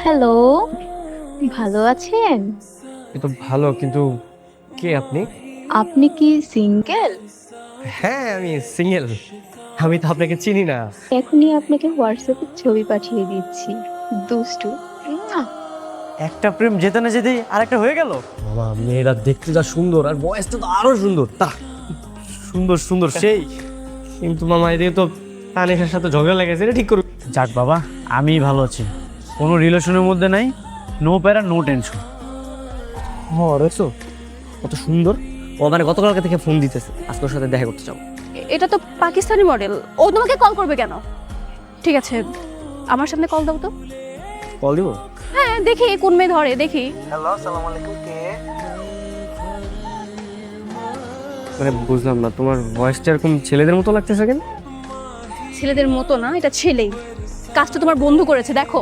Hello, ভালো আছেন? তো ভালো, কিন্তু কে আপনি? আপনি কি সিঙ্গেল? হ্যাঁ, আমি সিঙ্গেল। আমি তো আপনাকে চিনি না। এখনই আপনাকে হোয়াটসঅ্যাপে ছবি পাঠিয়ে দিচ্ছি। দুষ্টু। মুয়া। একটা প্রেম যেতে না যেতেই আরেকটা হয়ে গেল। বাবা, মেয়েরা দেখতে যা সুন্দর আর বয়সটা তো আরো সুন্দর। সুন্দর সুন্দর সেই। কিন্তু মামা, এদিকে তো তানিশার সাথে ঝগড়া লেগেছে, এটা ঠিক করুন। যাক বাবা, আমি ভালো আছি, কোনো রিলেশনের মধ্যে নাই, নো প্যারা নো টেনশন। রেসো কত সুন্দর। ও মানে গতকালকে থেকে ফোন দিতেছে, আজকে ওর সাথে দেখা করতে চাও। এটা তো পাকিস্তানি মডেল, ও তোমাকে কল করবে কেন? ঠিক আছে, আমার সামনে কল দাও তো। কল দিব? হ্যাঁ, দেখি কোন মেয়ে ধরে, দেখি। হ্যালো, আসসালামু আলাইকুম, কে? মানে বুঝলাম না, তোমার ভয়েসটা এরকম ছেলেদের মতো লাগতেছে কেন? ছেলেদের মতো না, এটা ছেলেই। কাজটা তোমার বন্ধু করেছে, দেখো।